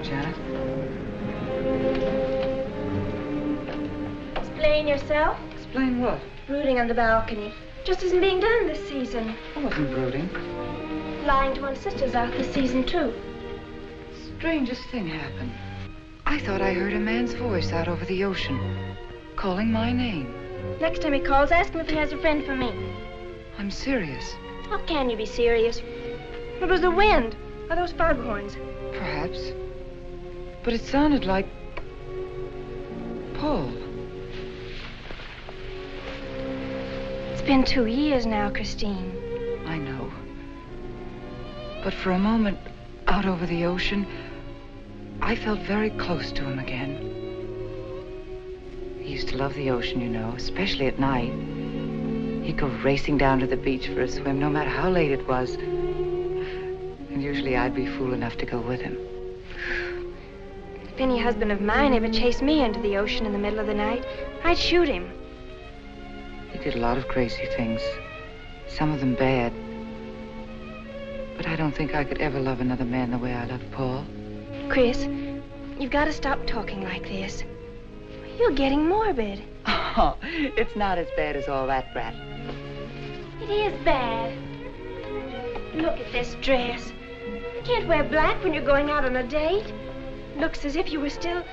Janet. Explain yourself. Explain what? Brooding on the balcony. Just isn't being done this season. I wasn't brooding. Lying to one's sisters out this season, too. Strangest thing happened. I thought I heard a man's voice out over the ocean, calling my name. Next time he calls, ask him if he has a friend for me. I'm serious. How can you be serious? It was the wind, or those foghorns. Perhaps. But it sounded like Paul. It's been 2 years now, Christine. I know. But for a moment, out over the ocean, I felt very close to him again. He used to love the ocean, you know, especially at night. He'd go racing down to the beach for a swim, no matter how late it was. And usually I'd be fool enough to go with him. If any husband of mine ever chased me into the ocean in the middle of the night, I'd shoot him. He did a lot of crazy things, some of them bad. But I don't think I could ever love another man the way I loved Paul. Chris, you've got to stop talking like this. You're getting morbid. Oh, it's not as bad as all that, Brat. It is bad. Look at this dress. You can't wear black when you're going out on a date. Looks as if you were still,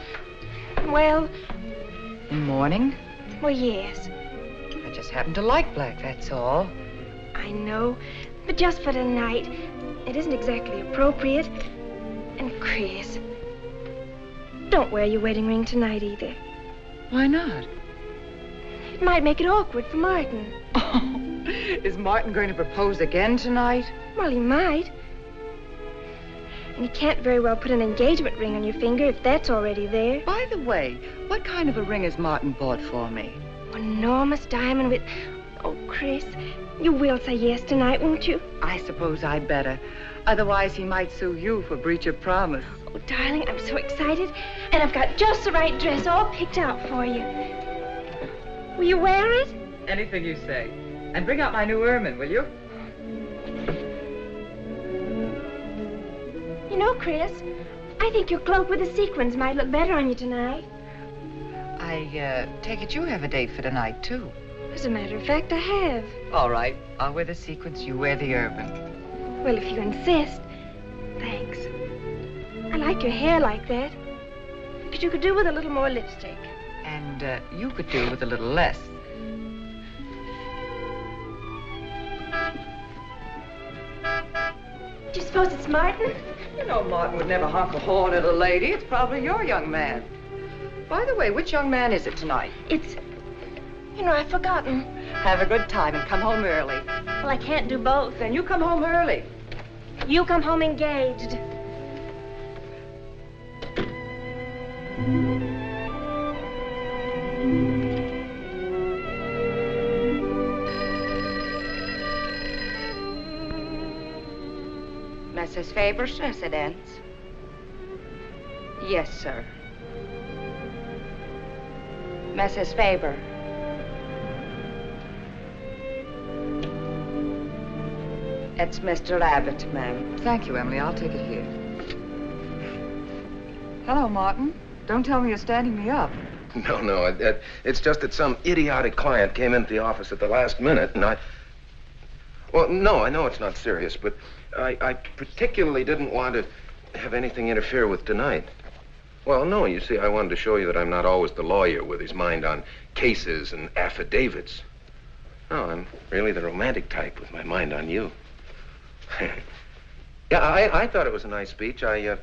well... In mourning? Well, yes. I just happen to like black, that's all. I know, but just for tonight, it isn't exactly appropriate. And Chris, don't wear your wedding ring tonight either. Why not? It might make it awkward for Martin. Oh, is Martin going to propose again tonight? Well, he might. And he can't very well put an engagement ring on your finger if that's already there. By the way, what kind of a ring has Martin bought for me? An enormous diamond with... Oh, Chris, you will say yes tonight, won't you? I suppose I'd better. Otherwise, he might sue you for breach of promise. Oh, darling, I'm so excited. And I've got just the right dress all picked out for you. Will you wear it? Anything you say. And bring out my new ermine, will you? You know, Chris, I think your cloak with the sequins might look better on you tonight. I take it you have a date for tonight, too. As a matter of fact, I have. All right. I'll wear the sequins, you wear the ermine. Well, if you insist. Thanks. I like your hair like that. But you could do with a little more lipstick. And you could do with a little less. Do you suppose it's Martin? You know Martin would never honk a horn at a lady. It's probably your young man. By the way, which young man is it tonight? It's... You know, I've forgotten. Have a good time and come home early. Well, I can't do both. Then you come home early. You come home engaged. Mrs. Faber's residence? Yes, sir. Mrs. Faber. It's Mr. Abbott, ma'am. Thank you, Emily. I'll take it here. Hello, Martin. Don't tell me you're standing me up. No. It's just that some idiotic client came into the office at the last minute, and Well, no, I know it's not serious, but I particularly didn't want to have anything interfere with tonight. Well, no, you see, I wanted to show you that I'm not always the lawyer with his mind on cases and affidavits. No, I'm really the romantic type with my mind on you. Yeah, I thought it was a nice speech. I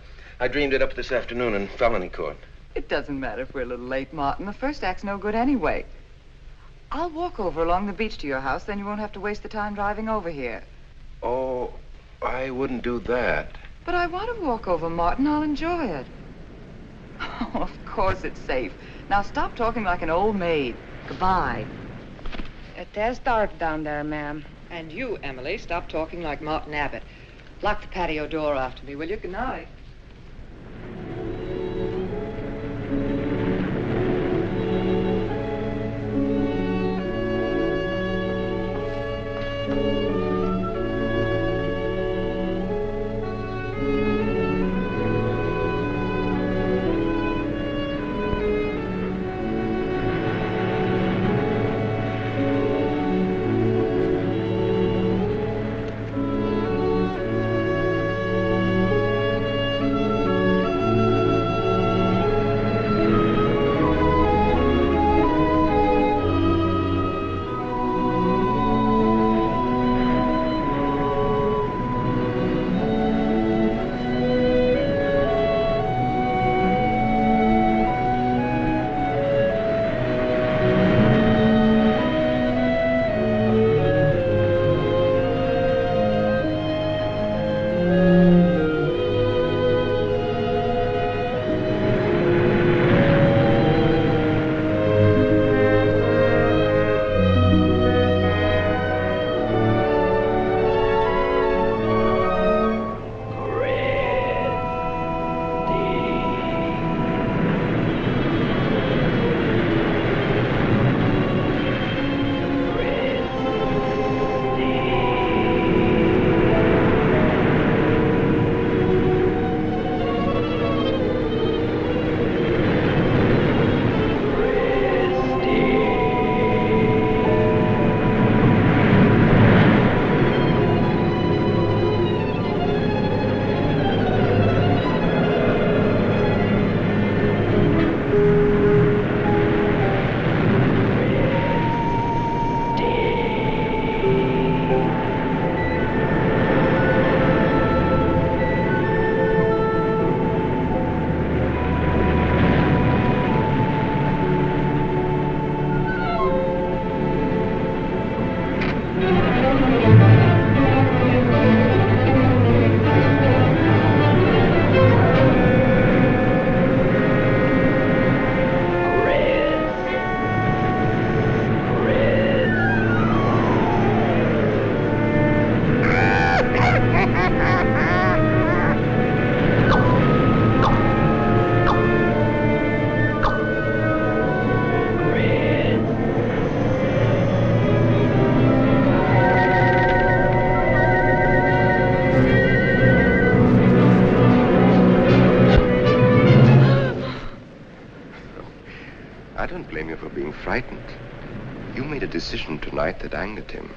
dreamed it up this afternoon in felony court. It doesn't matter if we're a little late, Martin. The first act's no good anyway. I'll walk over along the beach to your house, then you won't have to waste the time driving over here. Oh, I wouldn't do that. But I want to walk over, Martin. I'll enjoy it. Oh, of course it's safe. Now stop talking like an old maid. Goodbye. It is dark down there, ma'am. And you, Emily, stop talking like Martin Abbott. Lock the patio door after me, will you? Good night. don't blame you for being frightened. You made a decision tonight that angered him,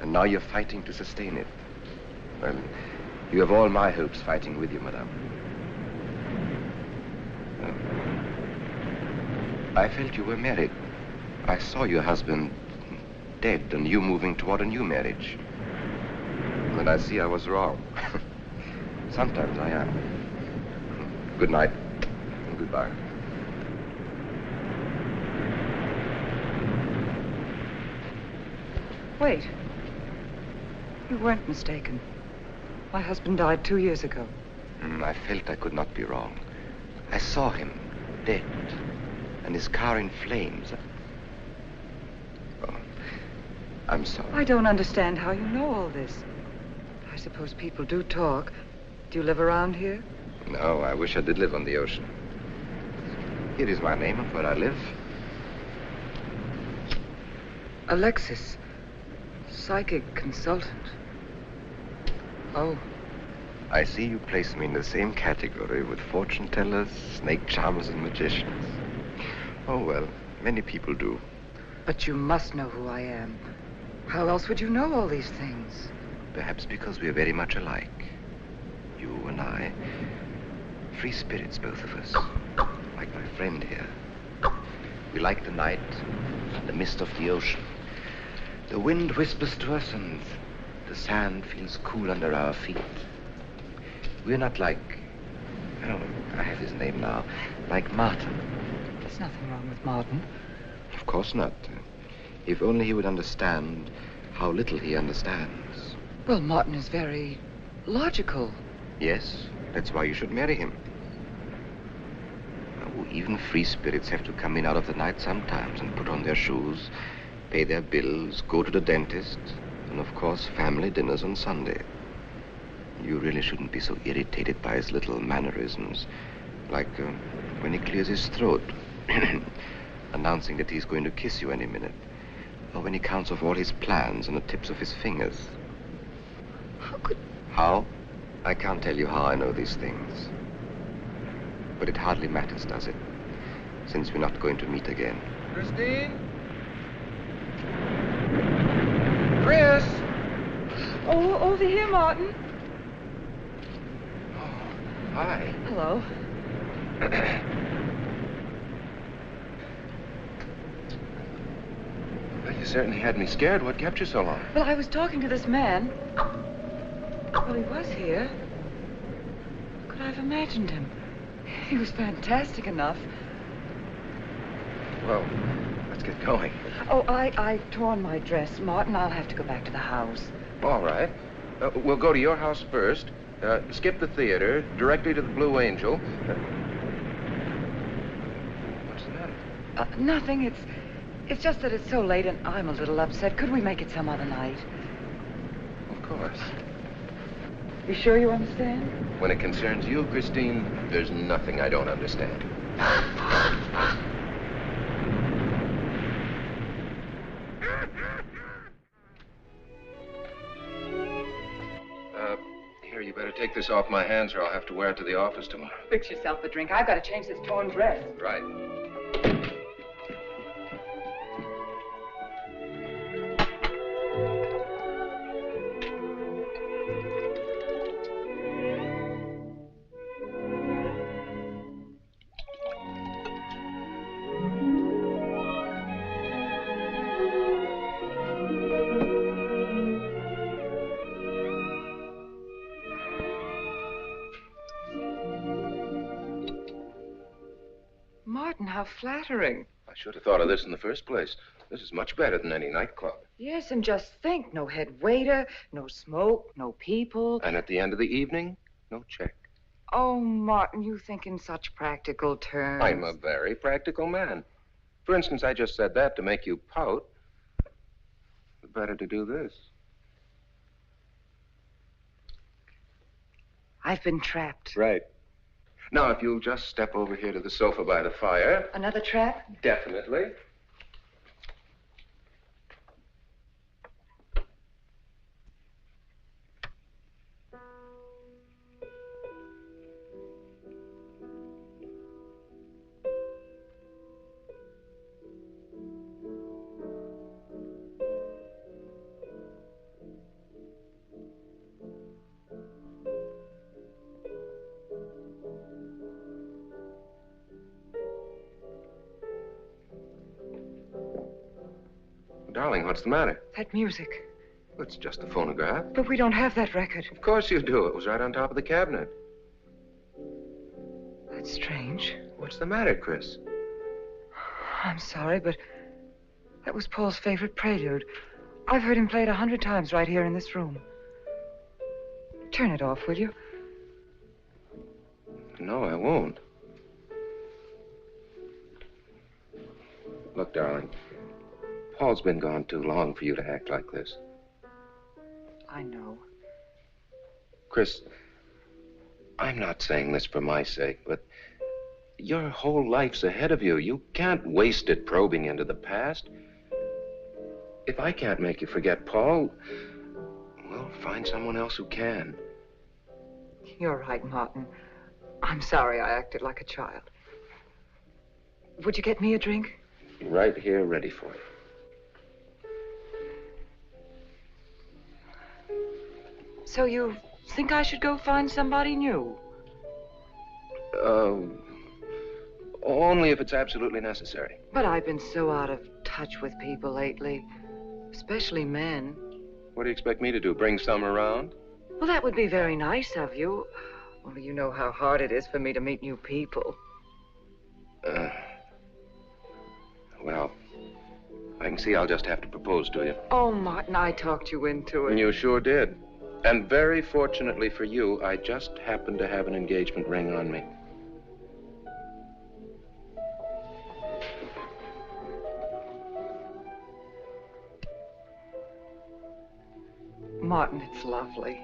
and now you're fighting to sustain it. Well, you have all my hopes fighting with you, madame. I felt you were married. I saw your husband dead and you moving toward a new marriage. And I see I was wrong. Sometimes I am. Good night and goodbye. Wait. You weren't mistaken. My husband died 2 years ago. I felt I could not be wrong. I saw him dead and his car in flames. Oh, I'm sorry. I don't understand how you know all this. I suppose people do talk. Do you live around here? No, I wish I did live on the ocean. Here is my name and where I live. Alexis, psychic consultant. Oh. I see you place me in the same category with fortune tellers, snake charmers, and magicians. Oh, well, many people do. But you must know who I am. How else would you know all these things? Perhaps because we are very much alike. You and I. Free spirits, both of us. Like my friend here. We like the night and the mist of the ocean. The wind whispers to us and the sand feels cool under our feet. We're not like, oh, I have his name now, like Martin. There's nothing wrong with Martin. Of course not. If only he would understand how little he understands. Well, Martin is very logical. Yes, that's why you should marry him. Oh, even free spirits have to come in out of the night sometimes and put on their shoes, pay their bills, go to the dentist, and of course family dinners on Sunday. You really shouldn't be so irritated by his little mannerisms, like when he clears his throat, announcing that he's going to kiss you any minute, or when he counts off all his plans on the tips of his fingers. How could... How? I can't tell you how I know these things. But it hardly matters, does it? Since we're not going to meet again. Christine? Chris! Oh, over here, Martin. Hi. Hello. Well, you certainly had me scared. What kept you so long? Well, I was talking to this man. Well, he was here. Could I have imagined him? He was fantastic enough. Well, let's get going. Oh, I torn my dress, Martin. I'll have to go back to the house. All right. We'll go to your house first. Skip the theater, directly to the Blue Angel. What's the matter? Nothing. It's just that it's so late and I'm a little upset. Could we make it some other night? Of course. You sure you understand? When it concerns you, Christine, there's nothing I don't understand. Here, you better take this off my hands or I'll have to wear it to the office tomorrow. Fix yourself a drink. I've got to change this torn dress. Right. Martin, how flattering. I should have thought of this in the first place. This is much better than any nightclub. Yes, and just think, no head waiter, no smoke, no people. And at the end of the evening, no check. Oh, Martin, you think in such practical terms. I'm a very practical man. For instance, I just said that to make you pout. Better to do this. I've been trapped. Right. Now, if you'll just step over here to the sofa by the fire. Another trap? Definitely. Darling, what's the matter? That music. It's just a phonograph. But we don't have that record. Of course you do. It was right on top of the cabinet. That's strange. What's the matter, Chris? I'm sorry, but that was Paul's favorite prelude. I've heard him play it 100 times right here in this room. Turn it off, will you? No, I won't. Look, darling, Paul's been gone too long for you to act like this. I know. Chris, I'm not saying this for my sake, but your whole life's ahead of you. You can't waste it probing into the past. If I can't make you forget Paul, well, find someone else who can. You're right, Martin. I'm sorry I acted like a child. Would you get me a drink? Right here, ready for you. So you think I should go find somebody new? Only if it's absolutely necessary. But I've been so out of touch with people lately, especially men. What do you expect me to do, bring some around? Well, that would be very nice of you. Only you know how hard it is for me to meet new people. Well, I can see I'll just have to propose to you. Oh, Martin, I talked you into it. You sure did. And very fortunately for you, I just happened to have an engagement ring on me. Martin, it's lovely.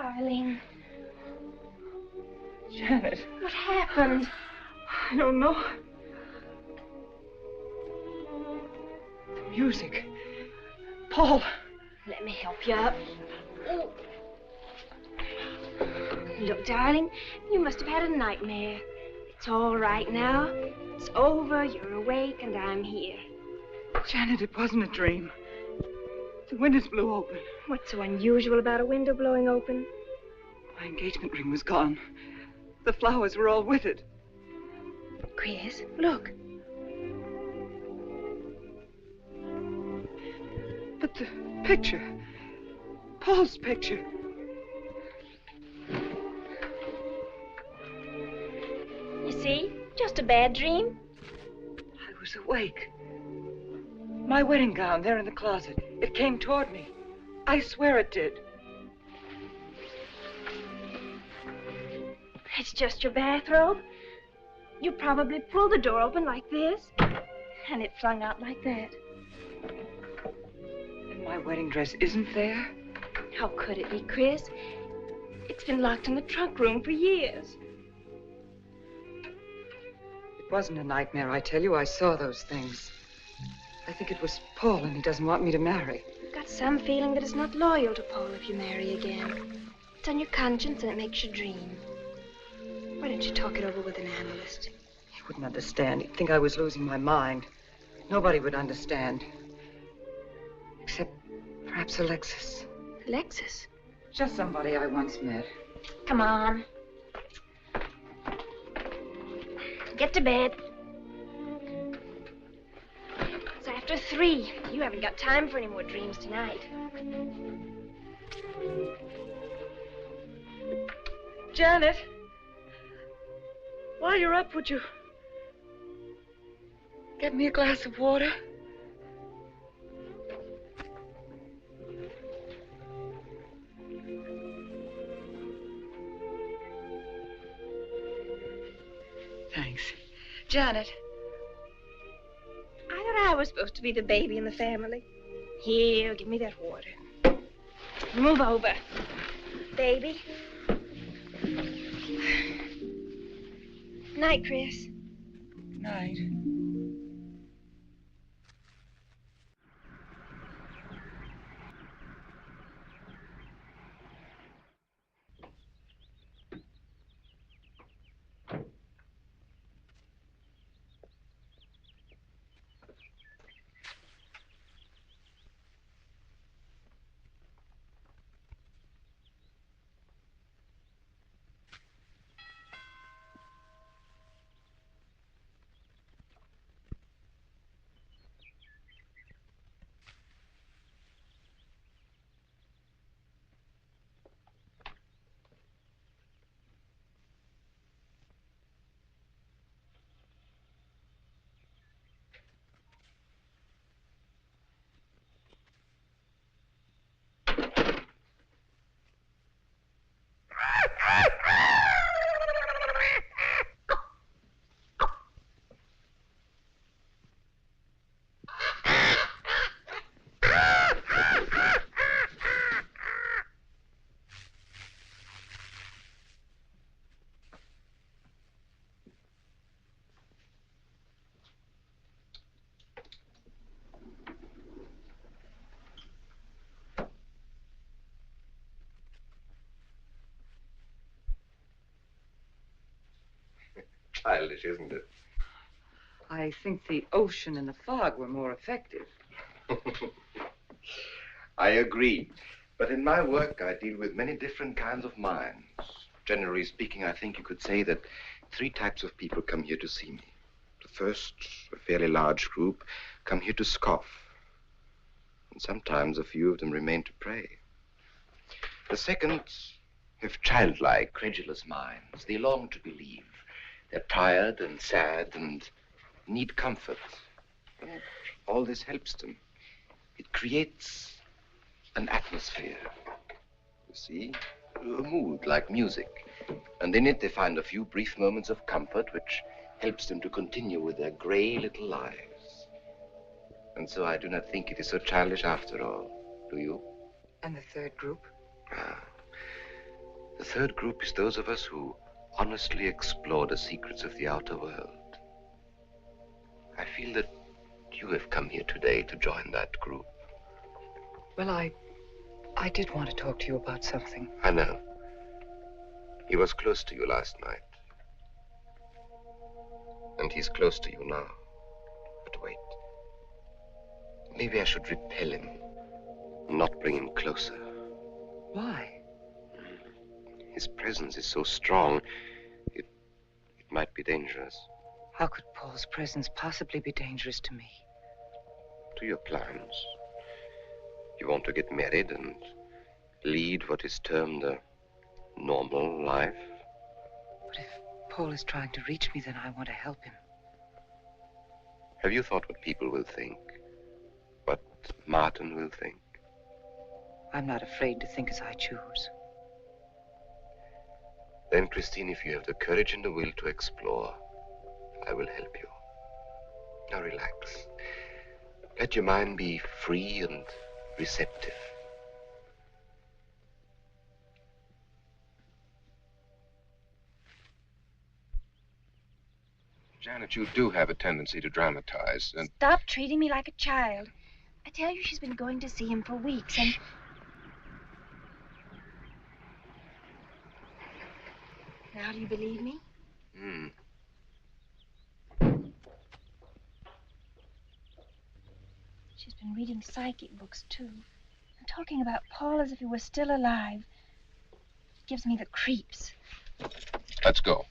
Darling, Janet, what happened? I don't know. The music. Paul. Let me help you up. Oh. Look, darling, you must have had a nightmare. It's all right now. It's over, you're awake, and I'm here. Janet, it wasn't a dream. The windows blew open. What's so unusual about a window blowing open? My engagement ring was gone. The flowers were all with it. Chris, look. But the picture. Paul's picture. You see? Just a bad dream. I was awake. My wedding gown there in the closet. It came toward me. I swear it did. It's just your bathrobe. You probably pulled the door open like this, and it flung out like that. And my wedding dress isn't there? How could it be, Chris? It's been locked in the trunk room for years. It wasn't a nightmare, I tell you. I saw those things. I think it was Paul, and he doesn't want me to marry. I've got some feeling that it's not loyal to Paul if you marry again. It's on your conscience, and it makes you dream. Why don't you talk it over with an analyst? He wouldn't understand. He'd think I was losing my mind. Nobody would understand. Except perhaps Alexis. Alexis? Just somebody I once met. Come on. Get to bed. It's after 3. You haven't got time for any more dreams tonight. Janet, while you're up, would you get me a glass of water? Thanks. Janet. I thought I was supposed to be the baby in the family. Here, give me that water. Move over. Baby. Night, Chris. Night. Childish, isn't it? I think the ocean and the fog were more effective. I agree. But in my work, I deal with many different kinds of minds. Generally speaking, I think you could say that 3 types of people come here to see me. The first, a fairly large group, come here to scoff. And sometimes a few of them remain to pray. The second have childlike, credulous minds. They long to believe. They're tired and sad and need comfort. And all this helps them. It creates an atmosphere, you see, a mood like music. And in it they find a few brief moments of comfort which helps them to continue with their gray little lives. And so I do not think it is so childish after all, do you? And the third group? third group is those of us who honestly explore the secrets of the outer world. I feel that you have come here today to join that group. Well, I did want to talk to you about something. I know. He was close to you last night. And he's close to you now. But wait. Maybe I should repel him, not bring him closer. Why? His presence is so strong, it might be dangerous. How could Paul's presence possibly be dangerous to me? To your plans. You want to get married and lead what is termed a normal life. But if Paul is trying to reach me, then I want to help him. Have you thought what people will think? What Martin will think? I'm not afraid to think as I choose. Then, Christine, if you have the courage and the will to explore, I will help you. Now relax. Let your mind be free and receptive. Janet, you do have a tendency to dramatize, and... Stop treating me like a child. I tell you, she's been going to see him for weeks, and... Now, do you believe me? She's been reading psychic books, too. And talking about Paul as if he were still alive. It gives me the creeps. Let's go.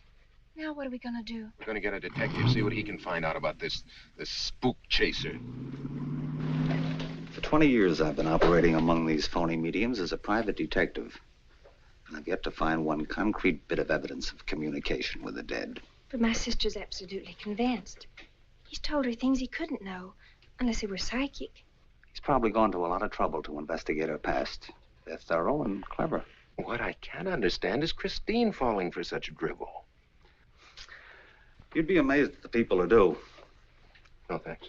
Now, what are we gonna do? We're going to get a detective, see what he can find out about this spook chaser. For 20 years, I've been operating among these phony mediums as a private detective. And I've yet to find one concrete bit of evidence of communication with the dead. But my sister's absolutely convinced. He's told her things he couldn't know, unless he were psychic. He's probably gone to a lot of trouble to investigate her past. They're thorough and clever. What I can't understand is Christine falling for such drivel. You'd be amazed at the people who do. No, thanks.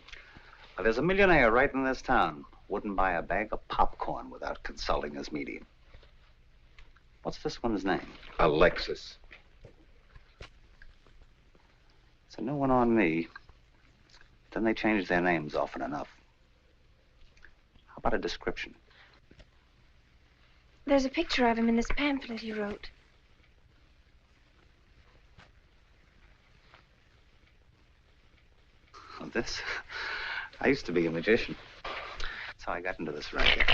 Well, there's a millionaire right in this town. Wouldn't buy a bag of popcorn without consulting his medium. What's this one's name? Alexis. It's a new one on me. Then they change their names often enough. How about a description? There's a picture of him in this pamphlet he wrote. Oh, this? I used to be a magician. That's how I got into this racket.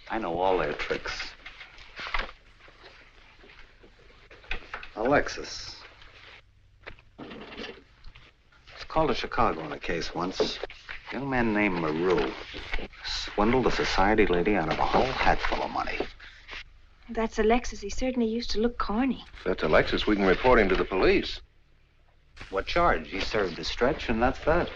I know all their tricks. Alexis. It's called to Chicago on a case once. A young man named Maru swindled a society lady out of a whole hatful of money. That's Alexis. He certainly used to look corny. If that's Alexis, we can report him to the police. What charge? He served his stretch, and that's that.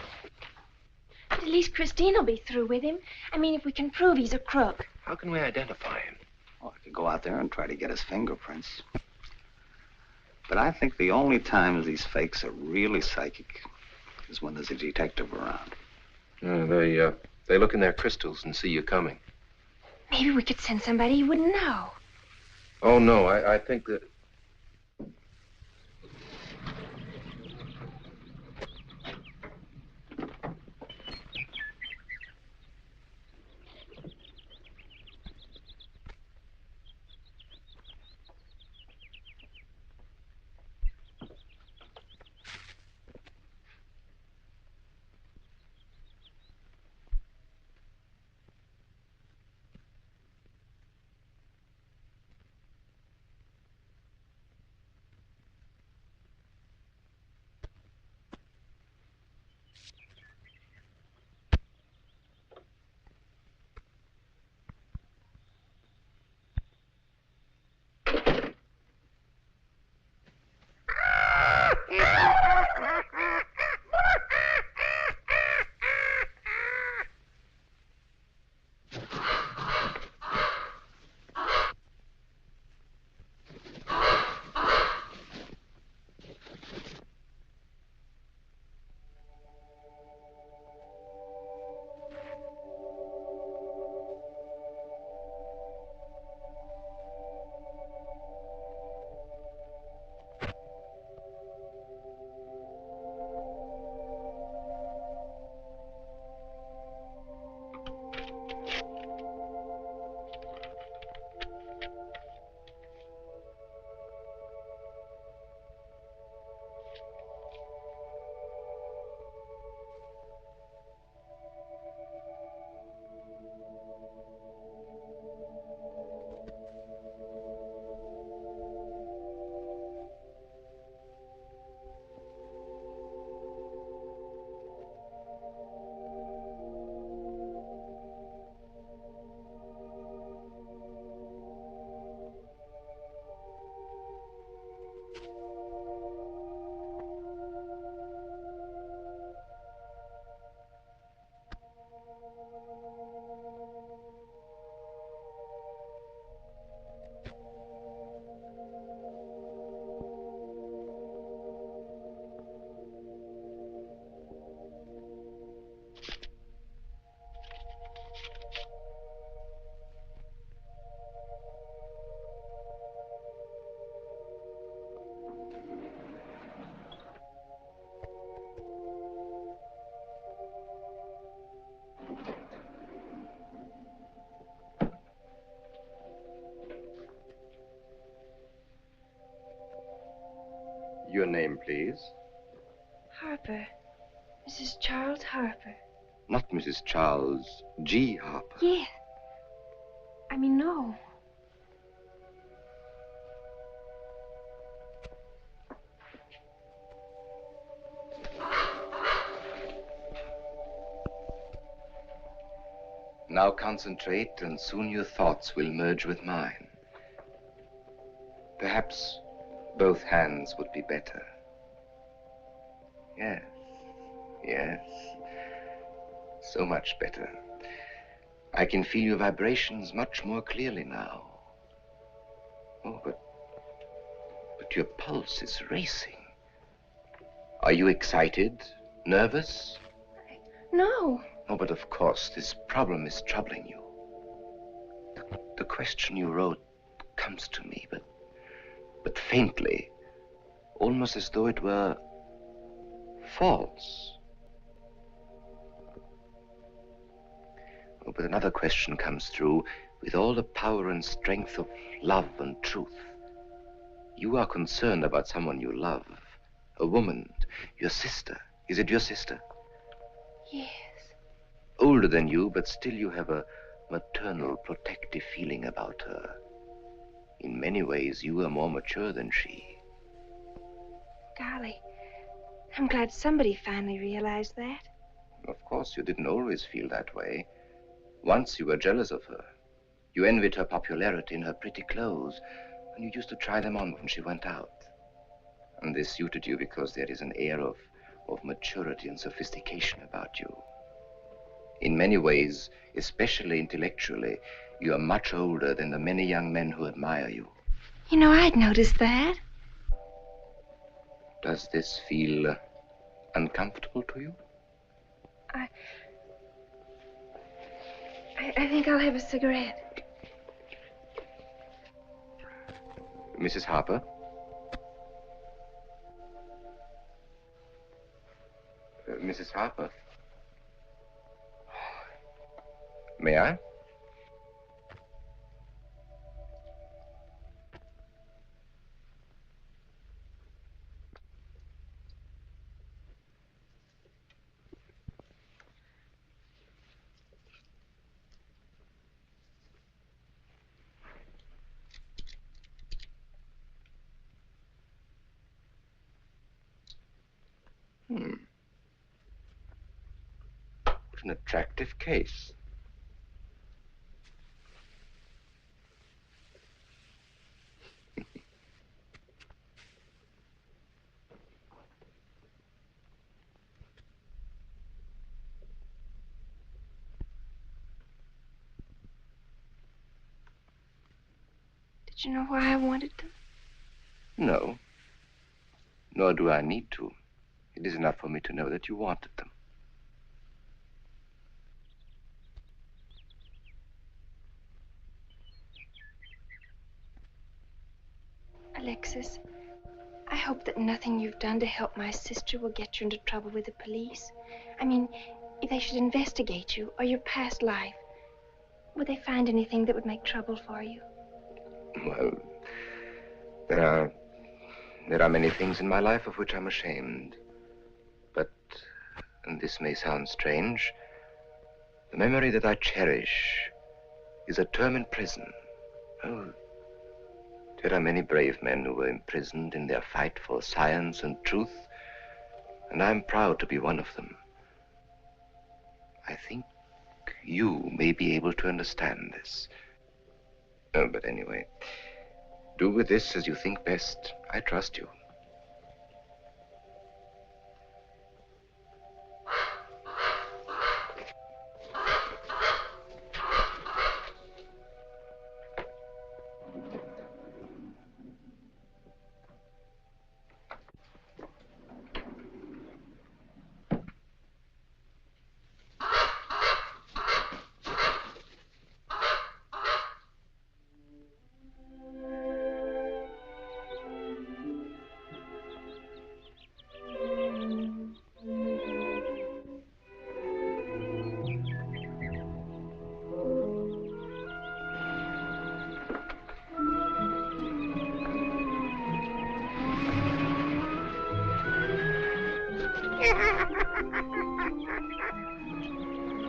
But at least Christine will be through with him. I mean, if we can prove he's a crook. How can we identify him? Well, I could go out there and try to get his fingerprints. But I think the only times these fakes are really psychic is when there's a detective around. They look in their crystals and see you coming. Maybe we could send somebody you wouldn't know. Oh, no, I think that... Your name, please. Harper. Mrs. Charles Harper. Not Mrs. Charles G. Harper. Yeah. I mean, no. Now concentrate, and soon your thoughts will merge with mine. Perhaps both hands would be better. Yes, yes. So much better. I can feel your vibrations much more clearly now. Oh, but your pulse is racing. Are you excited? Nervous? No. Oh, but of course, this problem is troubling you. The question you wrote comes to me, but faintly, almost as though it were false. Oh, but another question comes through with all the power and strength of love and truth. You are concerned about someone you love, a woman, your sister. Is it your sister? Yes. Older than you, but still you have a maternal, protective feeling about her. In many ways, you are more mature than she. Golly, I'm glad somebody finally realized that. Of course, you didn't always feel that way. Once you were jealous of her. You envied her popularity and her pretty clothes, and you used to try them on when she went out. And this suited you because there is an air of maturity and sophistication about you. In many ways, especially intellectually, you are much older than the many young men who admire you. You know, I'd noticed that. Does this feel uncomfortable to you? I think I'll have a cigarette. Mrs. Harper? Mrs. Harper? May I? What an attractive case. Did you know why I wanted them? No. Nor do I need to. It is enough for me to know that you wanted them. Alexis, I hope that nothing you've done to help my sister will get you into trouble with the police. I mean, if they should investigate you or your past life, would they find anything that would make trouble for you? Well, there are many things in my life of which I'm ashamed. But, and this may sound strange, the memory that I cherish is a term in prison. Oh, there are many brave men who were imprisoned in their fight for science and truth, and I'm proud to be one of them. I think you may be able to understand this. Oh, but anyway, do with this as you think best. I trust you.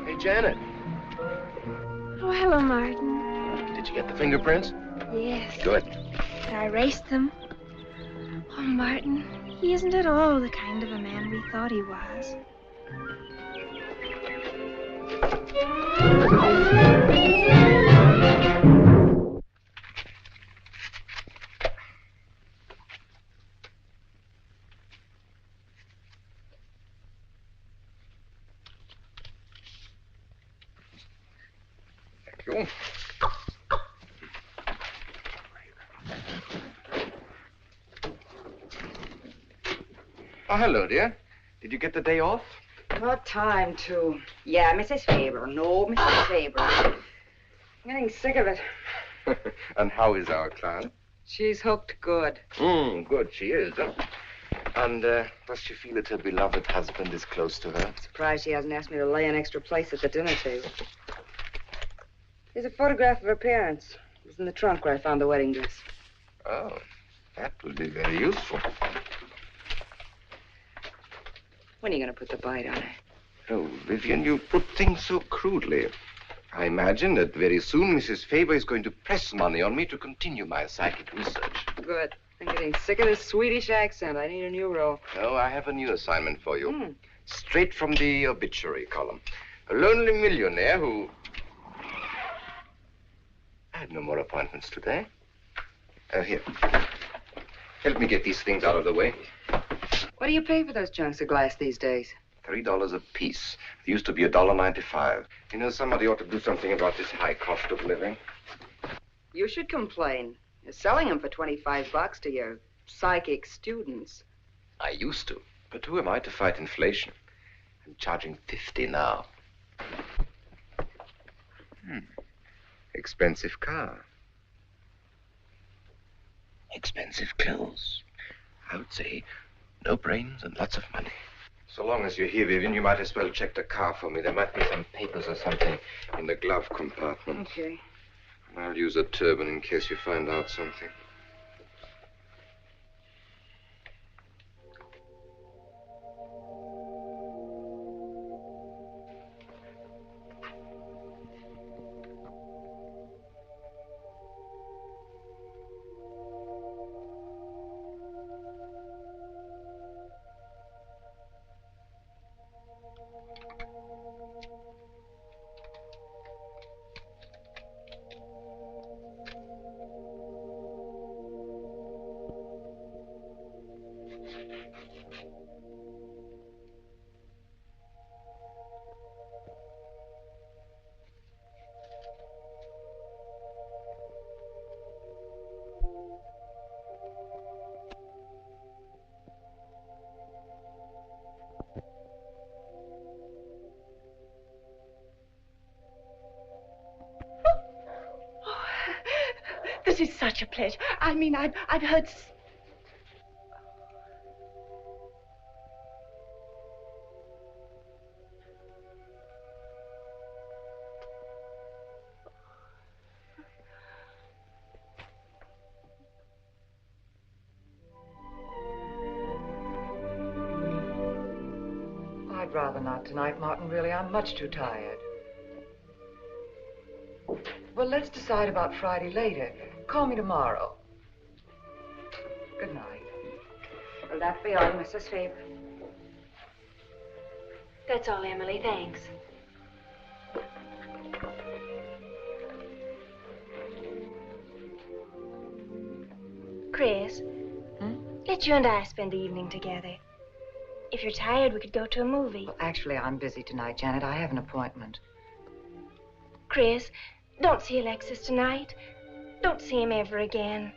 Hey, Janet, Oh, hello, Martin. did you get the fingerprints? Yes. Good. I erased them. Oh, Martin, he isn't at all the kind of a man we thought he was. Thank you. Oh, hello, dear. Did you get the day off? What time to? Yeah, Mrs. Faber. No, Mrs. Faber. I'm getting sick of it. And how is our client? She's hooked good. Good, she is. Huh? And does she feel that her beloved husband is close to her? Surprised she hasn't asked me to lay an extra place at the dinner table. Here's a photograph of her parents. It was in the trunk where I found the wedding dress. Oh, that will be very useful. When are you going to put the bite on it? Oh, Vivian, you put things so crudely. I imagine that very soon Mrs. Faber is going to press money on me to continue my psychic research. Good. I'm getting sick of this Swedish accent. I need a new role. Oh, I have a new assignment for you. Straight from the obituary column. A lonely millionaire who... I had no more appointments today. Here. Help me get these things out of the way. What do you pay for those chunks of glass these days? $3 a piece. It used to be $1.95. You know, somebody ought to do something about this high cost of living. You should complain. You're selling them for $25 to your psychic students. I used to. But who am I to fight inflation? I'm charging $50 now. Expensive car. Expensive clothes. I would say no brains and lots of money. So long as you're here, Vivian, you might as well check the car for me. There might be some papers or something in the glove compartment. Okay. I'll use a turban in case you find out something. This is such a pleasure. I mean, I've heard... I'd rather not tonight, Martin, really. I'm much too tired. Well, let's decide about Friday later. Call me tomorrow. Good night. Will that be all, Mrs. Faber? That's all, Emily. Thanks. Chris, let you and I spend the evening together. If you're tired, we could go to a movie. Well, actually, I'm busy tonight, Janet. I have an appointment. Chris, don't see Alexis tonight. Don't see him ever again.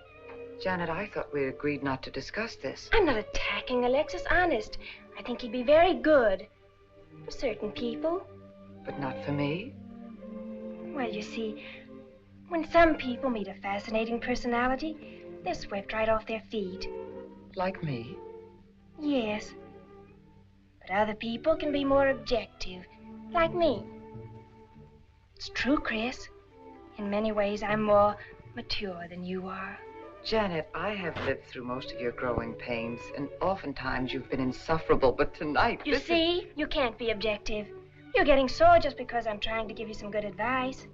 Janet, I thought we agreed not to discuss this. I'm not attacking Alexis, honest. I think he'd be very good for certain people. But not for me? Well, you see, when some people meet a fascinating personality, they're swept right off their feet. Like me? Yes. But other people can be more objective, like me. It's true, Chris. In many ways, I'm more mature than you are. Janet, I have lived through most of your growing pains, and oftentimes you've been insufferable, but tonight... You see? You can't be objective. You're getting sore just because I'm trying to give you some good advice.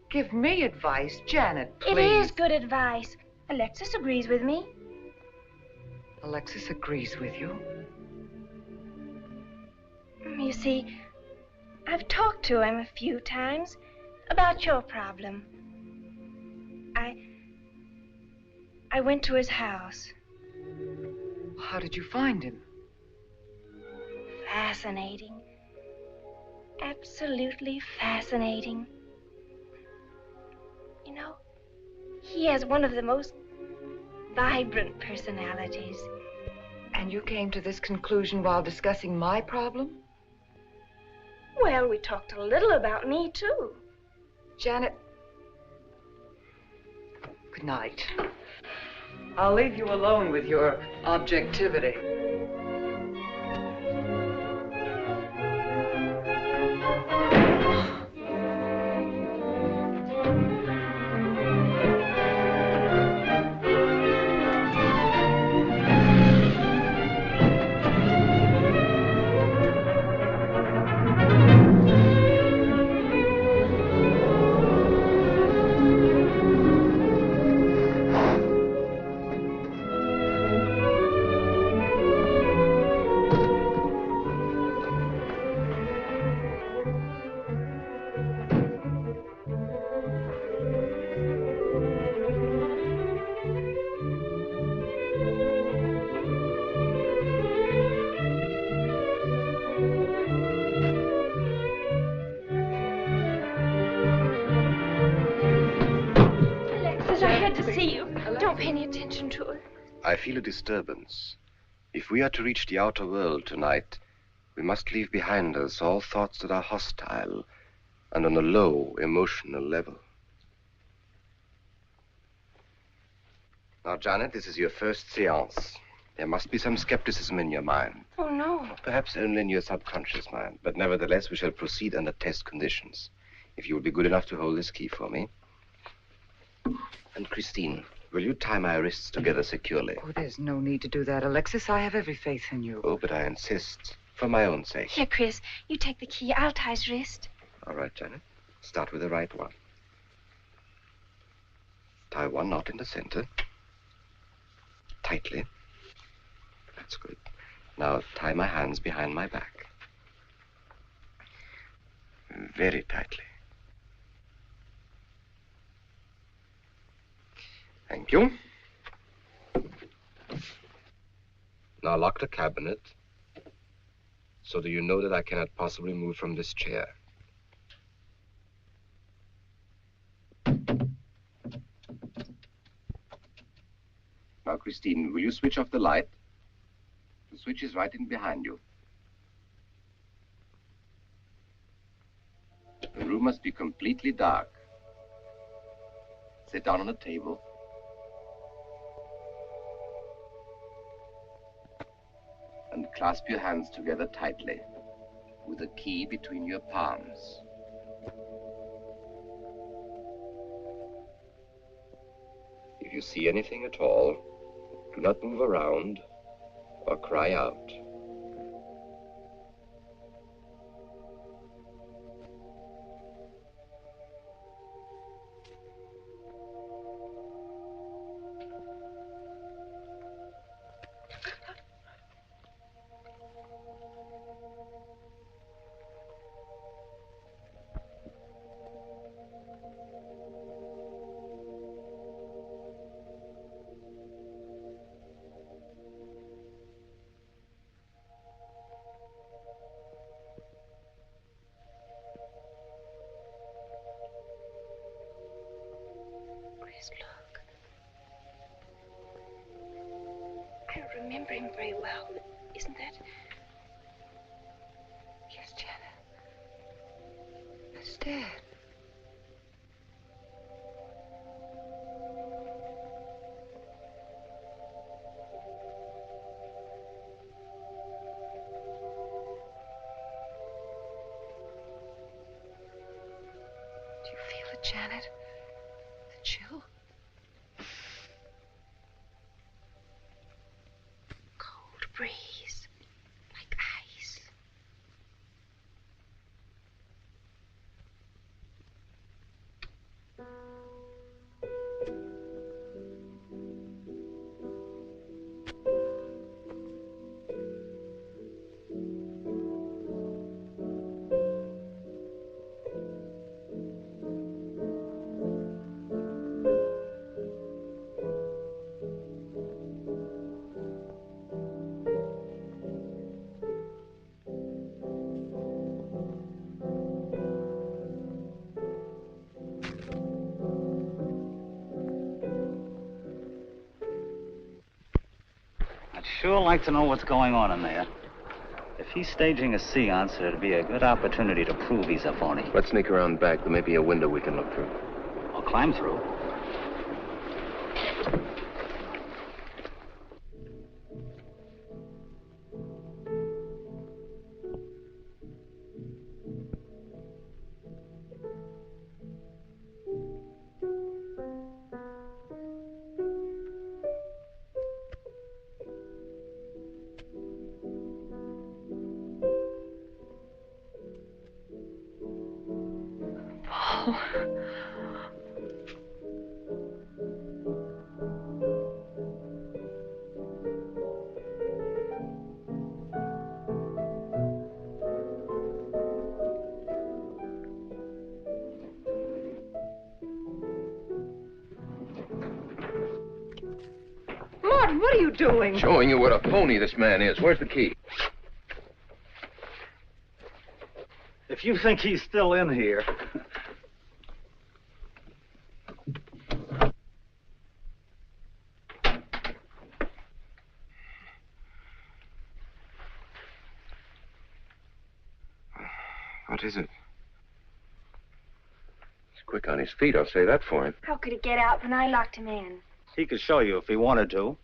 Give me advice, Janet, please. It is good advice. Alexis agrees with me. Alexis agrees with you? You see, I've talked to him a few times about your problem. I went to his house. How did you find him? Fascinating. Absolutely fascinating. You know, he has one of the most vibrant personalities. And you came to this conclusion while discussing my problem? Well, we talked a little about me, too. Janet, good night. I'll leave you alone with your objectivity. I feel a disturbance. If we are to reach the outer world tonight, we must leave behind us all thoughts that are hostile and on a low emotional level. Now, Janet, this is your first séance. There must be some skepticism in your mind. Oh, no. Perhaps only in your subconscious mind, but nevertheless, we shall proceed under test conditions. If you will be good enough to hold this key for me. And Christine, will you tie my wrists together securely? Oh, there's no need to do that, Alexis. I have every faith in you. Oh, but I insist, for my own sake. Here, Chris, you take the key. I'll tie his wrist. All right, Janet. Start with the right one. Tie one knot in the center. Tightly. That's good. Now tie my hands behind my back. Very tightly. Thank you. Now lock the cabinet. So do you know that I cannot possibly move from this chair? Now, Christine, will you switch off the light? The switch is right in behind you. The room must be completely dark. Sit down on a table. And clasp your hands together tightly, with the key between your palms. If you see anything at all, do not move around or cry out. Look. I don't remember him very well, but isn't that... Yes, Janet. That's Dad. Do you feel it, Janet? The chill? sure like to know what's going on in there. If he's staging a seance, it'd be a good opportunity to prove he's a phony. Let's sneak around back. There may be a window we can look through. Or climb through. Martin, what are you doing? Showing you what a phony this man is. Where's the key? If you think he's still in here... What is it? He's quick on his feet, I'll say that for him. How could he get out when I locked him in? He could show you if he wanted to.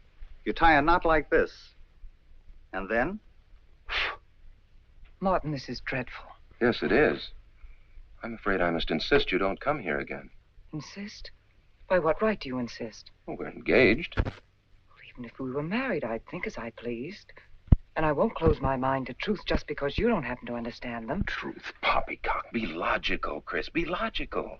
You tie a knot like this. And then? Martin, this is dreadful. Yes, it is. I'm afraid I must insist you don't come here again. Insist? By what right do you insist? Well, we're engaged. Well, even if we were married, I'd think as I pleased. And I won't close my mind to truth just because you don't happen to understand them. Truth, poppycock. Be logical, Chris. Be logical.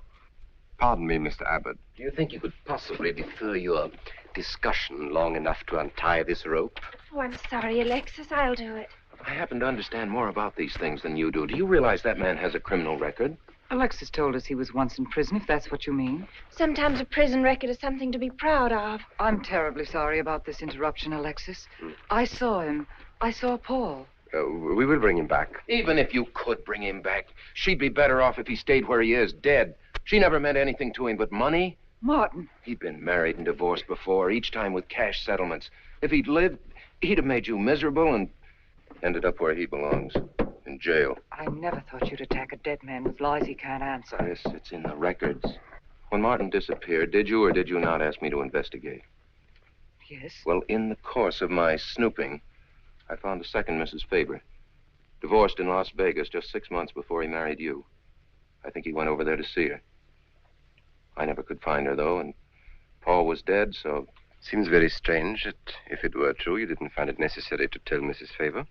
Pardon me, Mr. Abbott. Do you think you could possibly defer your discussion long enough to untie this rope? Oh, I'm sorry, Alexis. I'll do it. I happen to understand more about these things than you do. Do you realize that man has a criminal record? Alexis told us he was once in prison, if that's what you mean. Sometimes a prison record is something to be proud of. I'm terribly sorry about this interruption, Alexis. I saw him. I saw Paul. We will bring him back. Even if you could bring him back, she'd be better off if he stayed where he is, dead. She never meant anything to him but money. Martin. He'd been married and divorced before, each time with cash settlements. If he'd lived, he'd have made you miserable and ended up where he belongs, in jail. I never thought you'd attack a dead man with lies he can't answer. Yes, it's in the records. When Martin disappeared, did you or did you not ask me to investigate? Yes. Well, in the course of my snooping, I found a second Mrs. Faber, divorced in Las Vegas just 6 months before he married you. I think he went over there to see her. I never could find her, though, and Paul was dead, so... Seems very strange that if it were true, you didn't find it necessary to tell Mrs. Faber.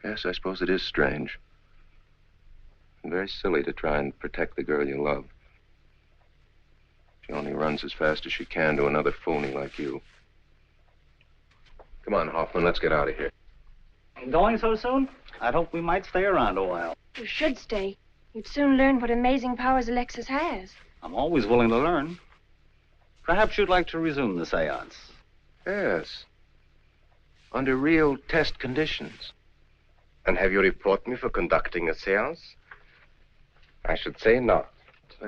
Yes, I suppose it is strange. And very silly to try and protect the girl you love. She only runs as fast as she can to another phony like you. Come on, Hoffman, let's get out of here. Going so soon? I'd hope we might stay around a while. You should stay. You'd soon learn what amazing powers Alexis has. I'm always willing to learn. Perhaps you'd like to resume the seance. Yes. Under real test conditions. And have you report me for conducting a seance? I should say not.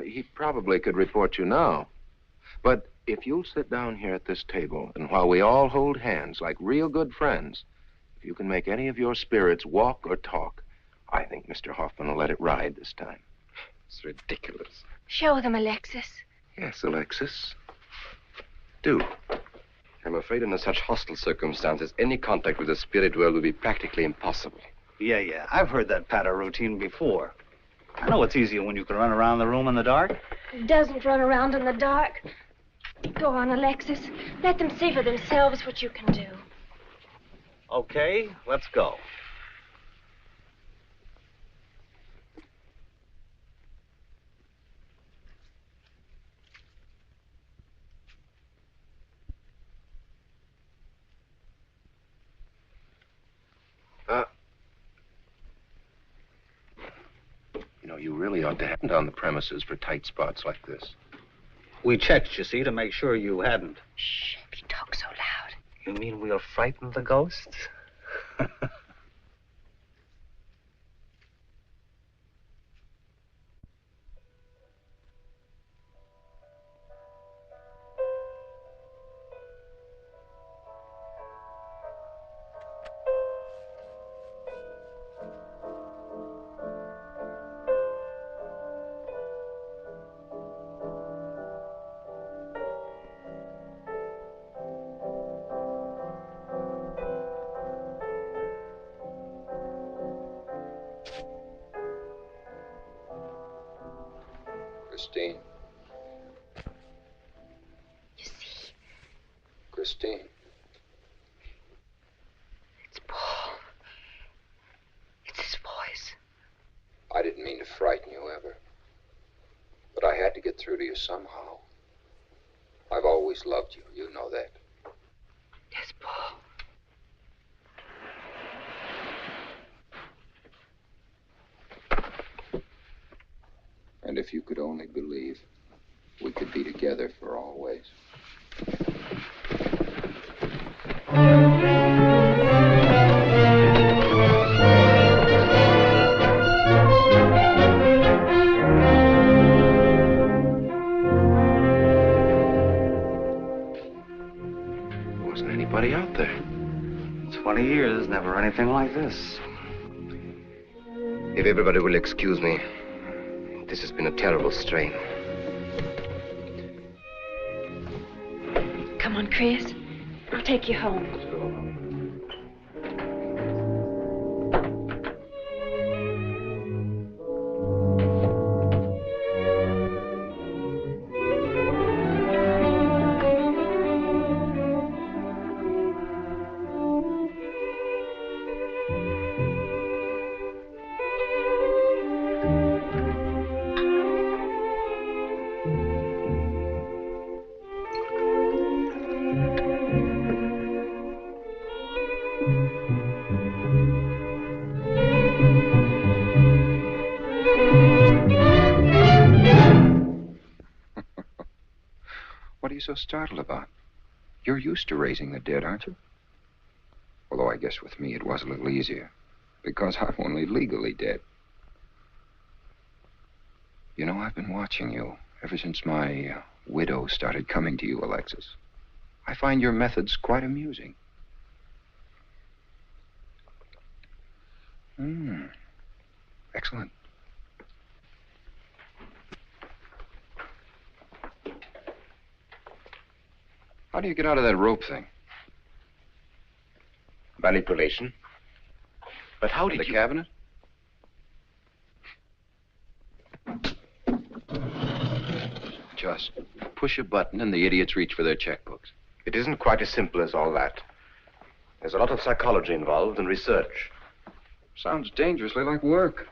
He probably could report you now. But if you'll sit down here at this table, and while we all hold hands like real good friends, if you can make any of your spirits walk or talk, I think Mr. Hoffman will let it ride this time. It's ridiculous. Show them, Alexis. Yes, Alexis. Do. I'm afraid under such hostile circumstances, any contact with the spirit world would be practically impossible. Yeah. I've heard that patter routine before. I know it's easier when you can run around the room in the dark. It doesn't run around in the dark. Go on, Alexis. Let them see for themselves what you can do. Okay, let's go. You know, you really ought to hand on the premises for tight spots like this. We checked, you see, to make sure you hadn't. Shh, if you talk so loud. You mean we'll frighten the ghosts? Christine. You see, Christine. it's Paul. It's his voice. I didn't mean to frighten you ever. But I had to get through to you somehow. I've always loved you. You know that. Yes, Paul. And if you could only believe, we could be together for always. There wasn't anybody out there. 20 years, never anything like this. If everybody will excuse me, this has been a terrible strain. Come on, Chris. I'll take you home. What are you so startled about? You're used to raising the dead, aren't you? Although I guess with me it was a little easier, because I'm only legally dead. You know, I've been watching you ever since my widow started coming to you, Alexis. I find your methods quite amusing. Excellent. How do you get out of that rope thing? Manipulation. But how did The you... cabinet? Just push a button and the idiots reach for their checkbooks. It isn't quite as simple as all that. There's a lot of psychology involved and research. Sounds dangerously like work.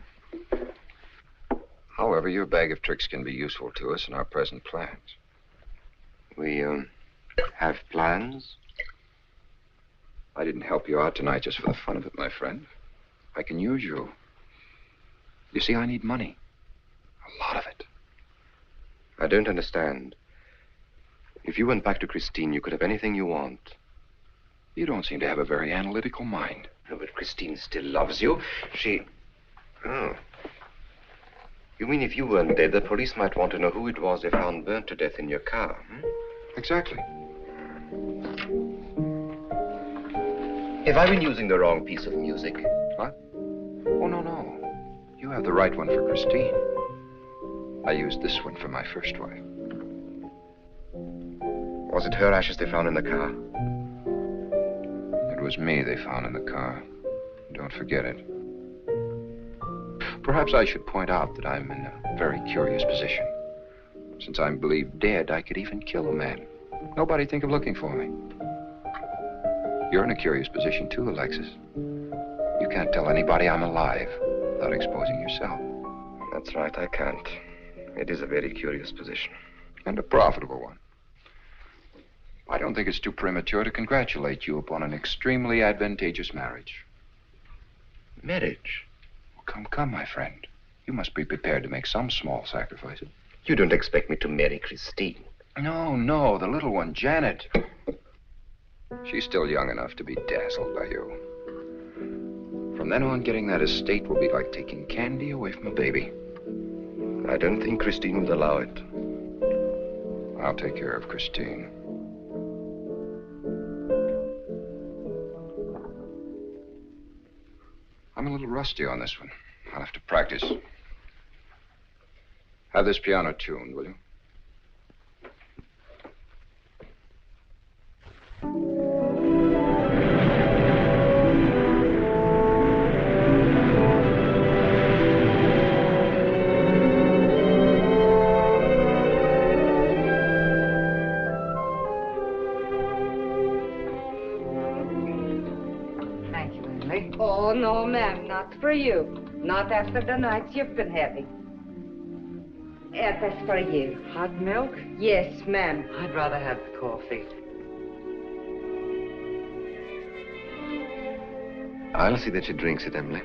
However, your bag of tricks can be useful to us in our present plans. We, have plans? I didn't help you out tonight just for the fun of it, my friend. I can use you. You see, I need money. A lot of it. I don't understand. If you went back to Christine, you could have anything you want. You don't seem to have a very analytical mind. No, but Christine still loves you. She... Oh. You mean if you weren't dead, the police might want to know who it was they found burnt to death in your car, hmm? Exactly. Have I been using the wrong piece of music? What? Oh, no. You have the right one for Christine. I used this one for my first wife. Was it her ashes they found in the car? It was me they found in the car. Don't forget it. Perhaps I should point out that I'm in a very curious position. Since I'm believed dead, I could even kill a man. Nobody'd think of looking for me. You're in a curious position, too, Alexis. You can't tell anybody I'm alive without exposing yourself. That's right, I can't. It is a very curious position. And a profitable one. I don't think it's too premature to congratulate you upon an extremely advantageous marriage. Marriage? Come, my friend. You must be prepared to make some small sacrifices. You don't expect me to marry Christine? No, the little one, Janet. She's still young enough to be dazzled by you. From then on, getting that estate will be like taking candy away from a baby. I don't think Christine would allow it. I'll take care of Christine. I'm a little rusty on this one. I'll have to practice. Have this piano tuned, will you? ma'am, not for you. Not after the nights you've been having. That's for you. Hot milk? Yes, ma'am. I'd rather have the coffee. I'll see that she drinks it, Emily.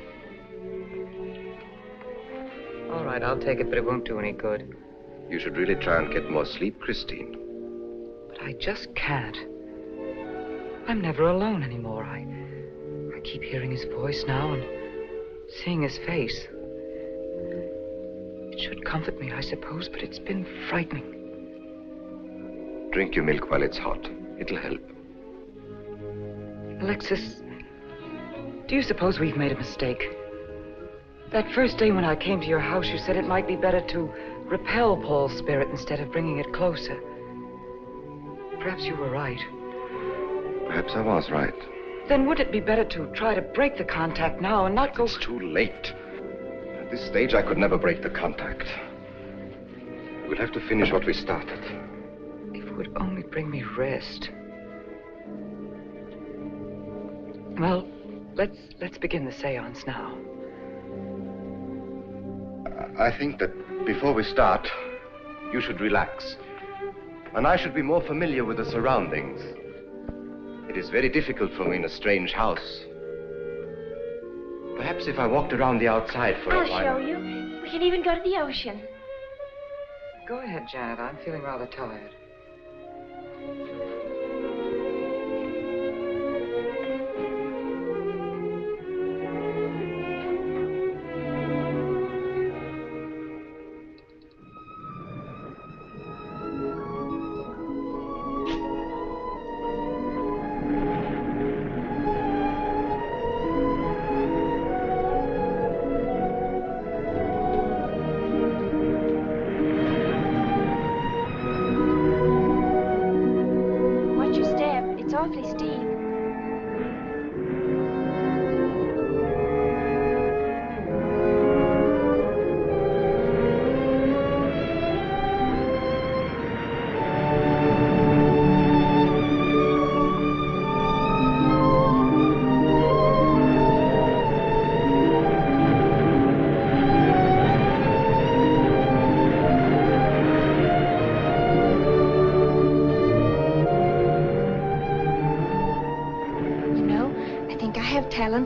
All right, I'll take it, but it won't do any good. You should really try and get more sleep, Christine. But I just can't. I'm never alone anymore. I keep hearing his voice now and seeing his face. It should comfort me, I suppose, but it's been frightening. Drink your milk while it's hot. It'll help. Alexis, do you suppose we've made a mistake? That first day when I came to your house, you said it might be better to repel Paul's spirit instead of bringing it closer. Perhaps you were right. Perhaps I was right. Then would it be better to try to break the contact now and not go... It's too late. At this stage, I could never break the contact. We'll have to finish what we started. If it would only bring me rest. Well, let's begin the seance now. I think that before we start, you should relax. And I should be more familiar with the surroundings. It is very difficult for me in a strange house. Perhaps if I walked around the outside for a while... I'll show you. We can even go to the ocean. Go ahead, Janet. I'm feeling rather tired.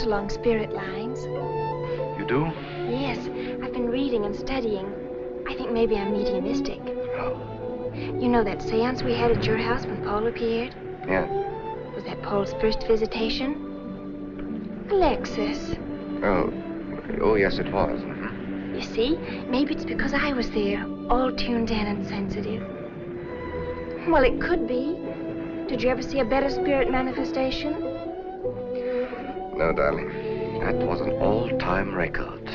Along spirit lines. You do? Yes, I've been reading and studying. I think maybe I'm mediumistic. Oh. You know that seance we had at your house when Paul appeared? Yeah. Was that Paul's first visitation? Alexis. Oh, yes, it was. Mm-hmm. You see, maybe it's because I was there, all tuned in and sensitive. Well, it could be. Did you ever see a better spirit manifestation? No, darling. That was an all-time record.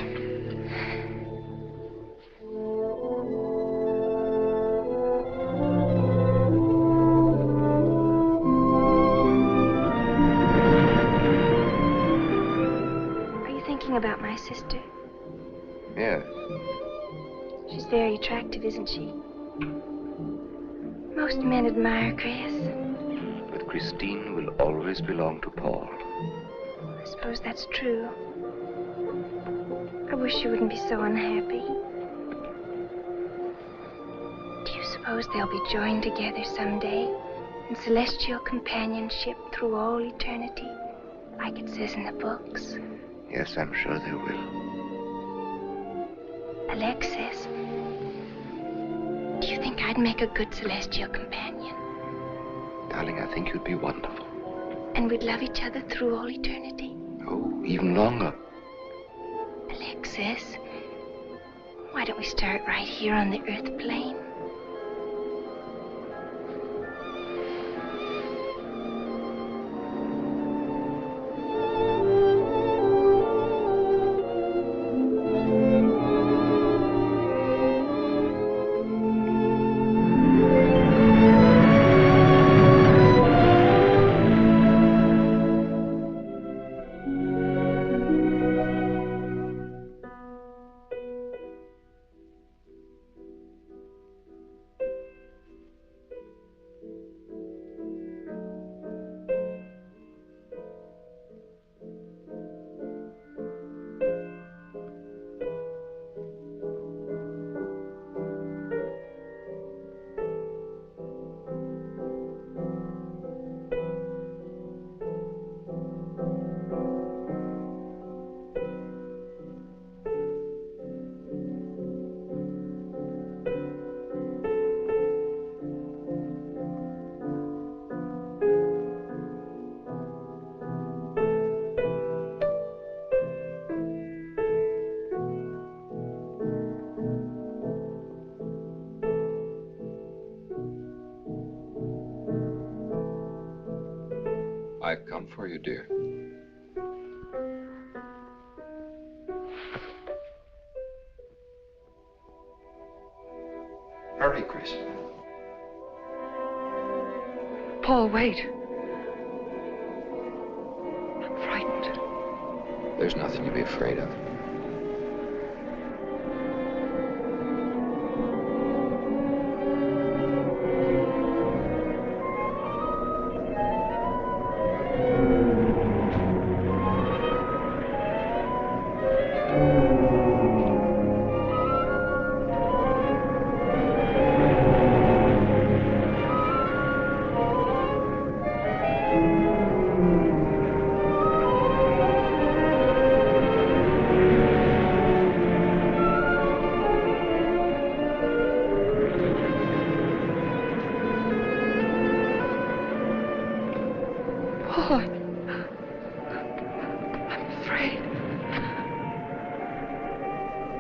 Are you thinking about my sister? Yes. She's very attractive, isn't she? Most men admire Chris. But Christine will always belong to Paul. I suppose that's true. I wish you wouldn't be so unhappy. Do you suppose they'll be joined together someday in celestial companionship through all eternity, like it says in the books? Yes, I'm sure they will. Alexis, do you think I'd make a good celestial companion? Darling, I think you'd be wonderful. And we'd love each other through all eternity? Oh, even longer. Alexis, why don't we start right here on the earth plane? I've come for you, dear. Hurry, Chris. Paul, wait. I'm frightened. There's nothing to be afraid of.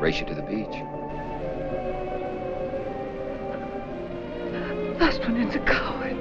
Race you to the beach. Last one in's a coward.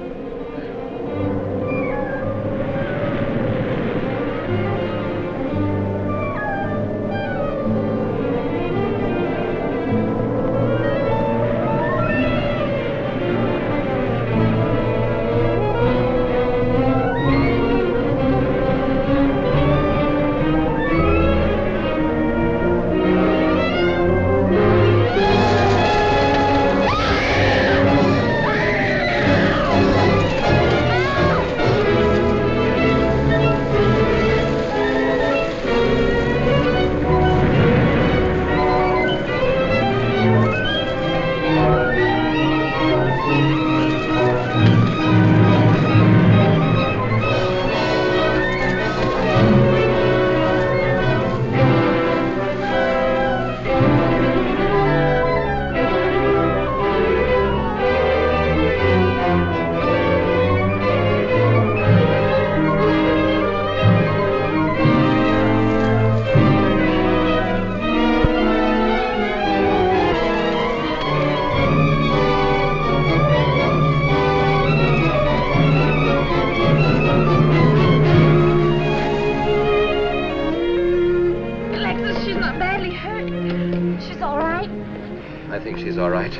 She's all right.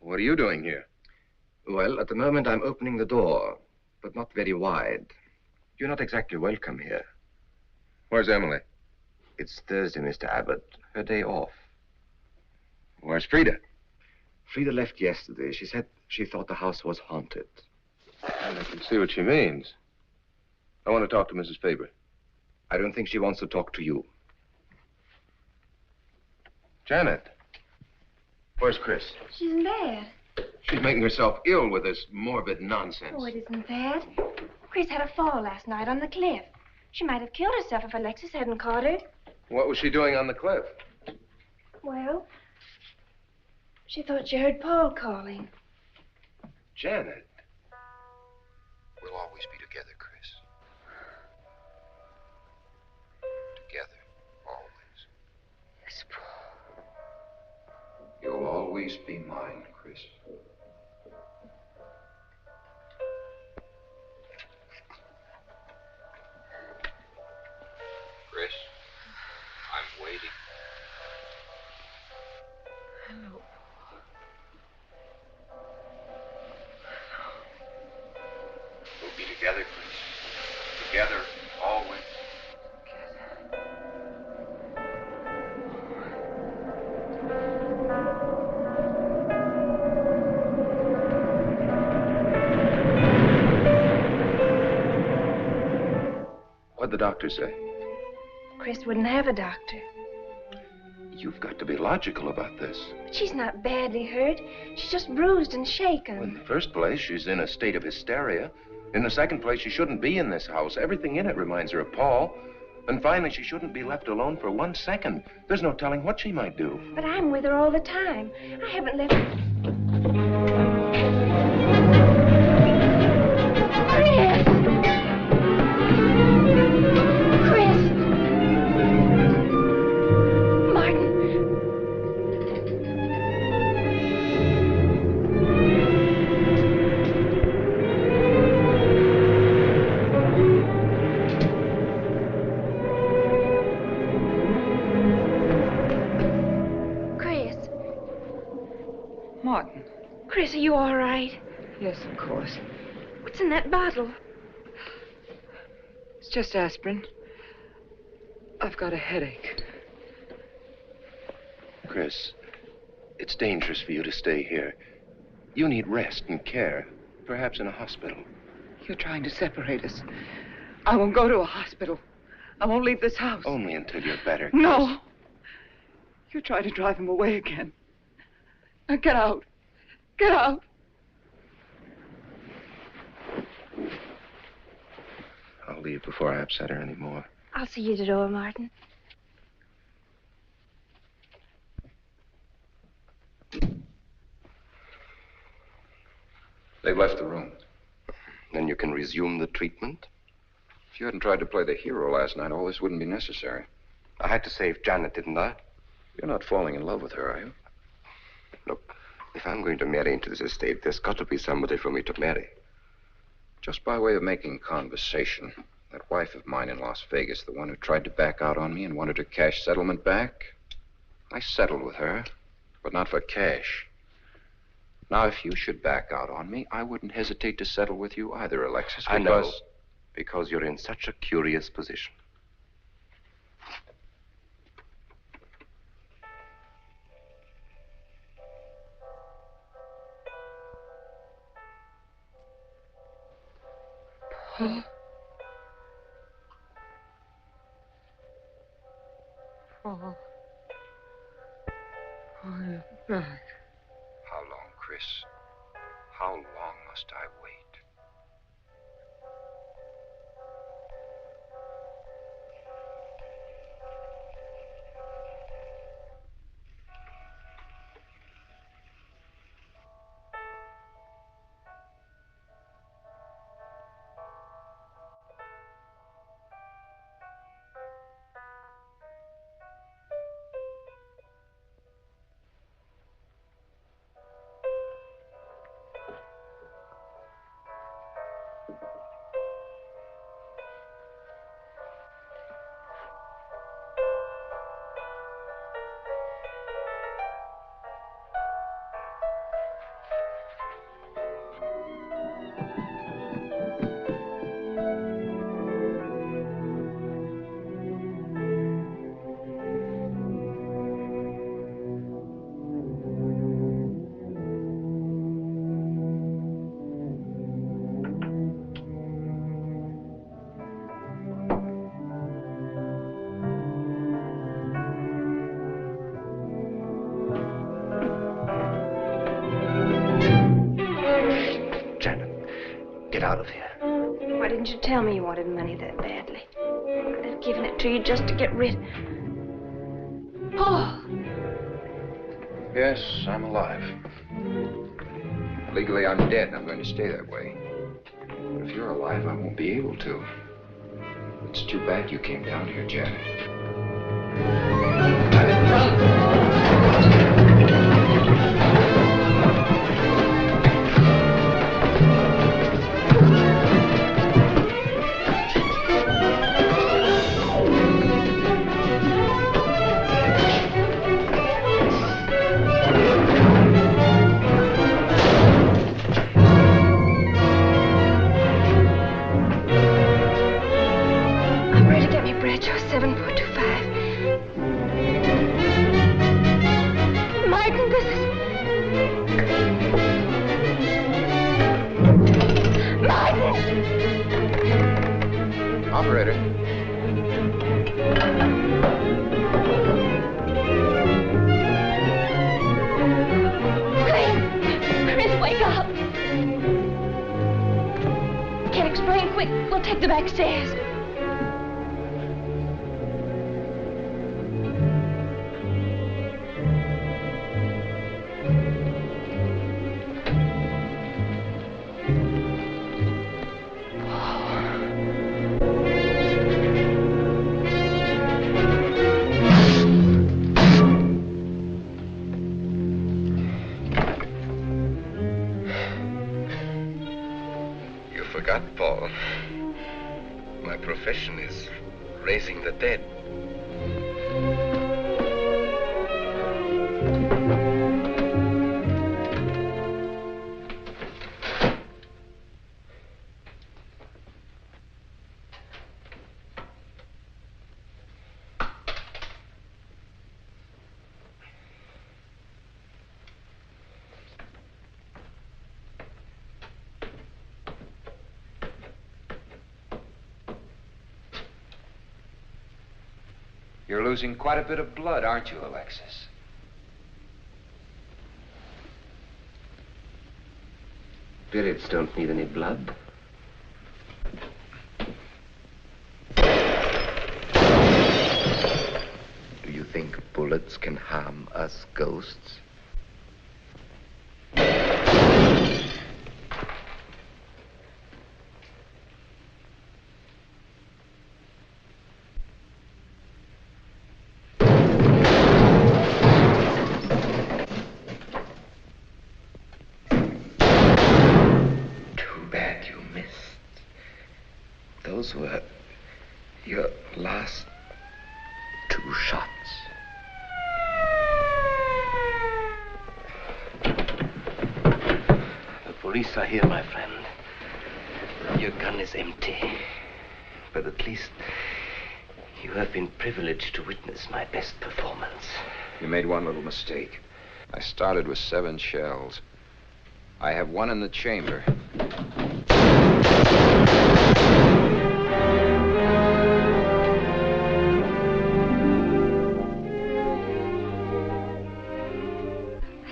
What are you doing here? Well, at the moment I'm opening the door, but not very wide. You're not exactly welcome here. Where's Emily? It's Thursday, Mr. Abbott. Her day off. Where's Frida? Frida left yesterday. She said she thought the house was haunted. I can see what she means. I want to talk to Mrs. Faber. I don't think she wants to talk to you. Janet. Where's Chris? She's in bed. She's making herself ill with this morbid nonsense. Oh, it isn't that. Chris had a fall last night on the cliff. She might have killed herself if Alexis hadn't caught her. What was she doing on the cliff? Well, she thought she heard Paul calling. Janet. We'll always be together, Chris. Together, always. Yes, Paul. You'll always be mine, Chris. Chris, I'm waiting. Hello. We'll be together, Chris. Together, always. What'd the doctor say? Chris wouldn't have a doctor. You've got to be logical about this. But she's not badly hurt. She's just bruised and shaken. Well, in the first place, she's in a state of hysteria. In the second place, she shouldn't be in this house. Everything in it reminds her of Paul. And finally, she shouldn't be left alone for 1 second. There's no telling what she might do. But I'm with her all the time. I haven't left... Chris! Martin. Chris, are you all right? Yes, of course. What's in that bottle? It's just aspirin. I've got a headache. Chris, it's dangerous for you to stay here. You need rest and care, perhaps in a hospital. You're trying to separate us. I won't go to a hospital. I won't leave this house. Only until you're better. No. You're trying to drive him away again. Now get out. Get out. I'll leave before I upset her anymore. I'll see you at the door, Martin. They've left the room. Then you can resume the treatment? If you hadn't tried to play the hero last night, all this wouldn't be necessary. I had to save Janet, didn't I? You're not falling in love with her, are you? Look, if I'm going to marry into this estate, there's got to be somebody for me to marry. Just by way of making conversation, that wife of mine in Las Vegas, the one who tried to back out on me and wanted her cash settlement back, I settled with her, but not for cash. Now, if you should back out on me, I wouldn't hesitate to settle with you either, Alexis, because... I know, because you're in such a curious position. Paul. Paul. Oh, you're back. How long, Chris? How long must I wait? Get out of here. Why didn't you tell me you wanted money that badly? I'd have given it to you just to get rid... Paul! Yes, I'm alive. Legally, I'm dead, and I'm going to stay that way. But if you're alive, I won't be able to. It's too bad you came down here, Janet. Operator. Chris, wake up. Can't explain. Quick, we'll take the back stairs. Paul. My profession is raising the dead. You're losing quite a bit of blood, aren't you, Alexis? Spirits don't need any blood. Do you think bullets can harm us ghosts? Those were your last 2 shots. The police are here, my friend. Your gun is empty. But at least you have been privileged to witness my best performance. You made one little mistake. I started with 7 shells. I have 1 in the chamber.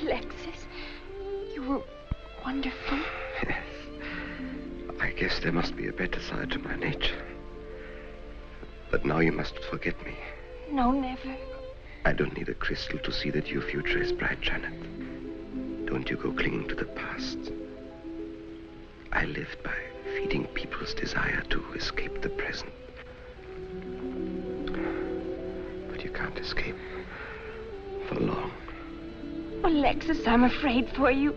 Alexis, you were wonderful. Yes. I guess there must be a better side to my nature. But now you must forget me. No, never. I don't need a crystal to see that your future is bright, Janet. Don't you go clinging to the past. I lived by feeding people's desire to escape the present. But you can't escape for long. Alexis, I'm afraid for you.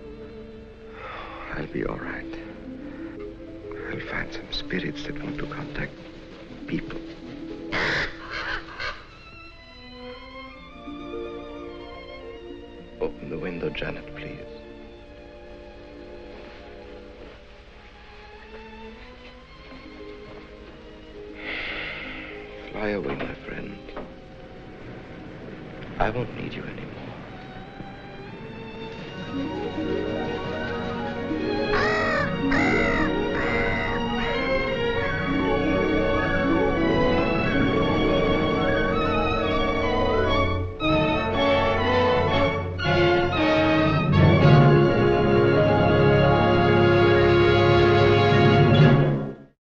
I'll be all right. I'll find some spirits that want to contact people. Open the window, Janet, please. Fly away, my friend. I won't need you anymore.